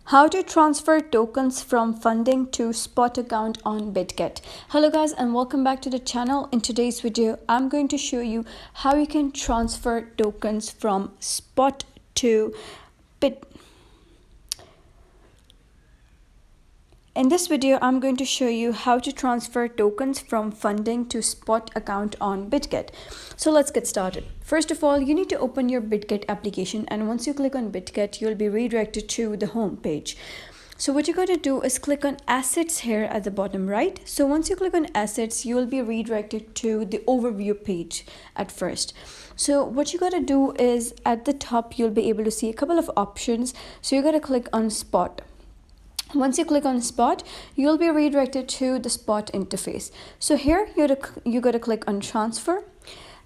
How to transfer tokens from funding to spot account on Bitget. Hello guys and welcome back to the channel. In today's video I'm going to show you how you can transfer tokens from spot to Bit. In this video, I'm going to show you how to transfer tokens from funding to spot account on Bitget. So let's get started. First of all, you need to open your Bitget application, and once you click on Bitget, you'll be redirected to the home page. So what you got to do is click on assets here at the bottom right. So once you click on assets, you will be redirected to the overview page at first. So what you got to do is at the top, you'll be able to see a couple of options. So you got to click on spot. Once you click on spot, you'll be redirected to the spot interface. So here you got to click on transfer,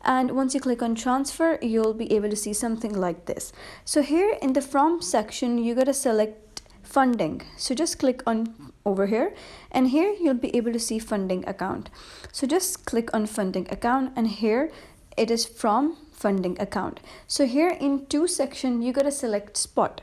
and once you click on transfer, you'll be able to see something like this. So here in the from section, you got to select funding. So just click on over here, and here you'll be able to see funding account. So just click on funding account, and here it is from funding account. So here in to section, you got to select spot.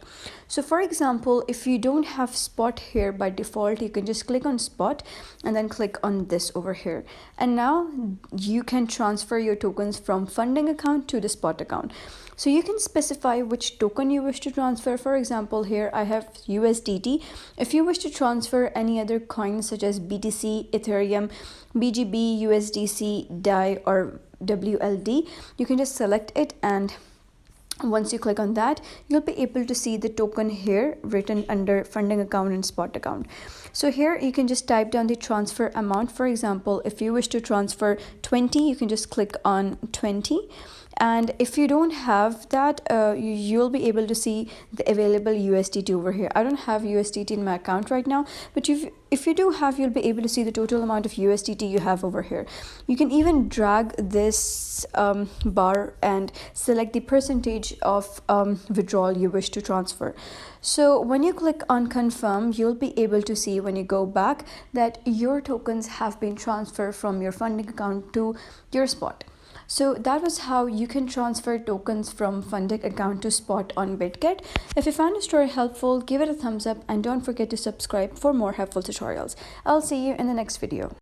So for example, if you don't have spot here by default, you can just click on spot and then click on this over here, and now you can transfer your tokens from funding account to the spot account. So you can specify which token you wish to transfer. For example, here I have USDT. If you wish to transfer any other coins such as BTC, Ethereum, BGB, USDC, DAI, or WLD, you can just select it, and once you click on that, you'll be able to see the token here written under funding account and spot account. So here you can just type down the transfer amount. For example, if you wish to transfer 20, you can just click on 20. And if you don't have that, you'll be able to see the available USDT over here. I don't have USDT in my account right now, but if you do have, you'll be able to see the total amount of USDT you have over here. You can even drag this bar and select the percentage of withdrawal you wish to transfer. So when you click on confirm, you'll be able to see when you go back that your tokens have been transferred from your funding account to your spot. So that was how you can transfer tokens from funding account to spot on Bitget. If you found this story helpful, give it a thumbs up and don't forget to subscribe for more helpful tutorials. I'll see you in the next video.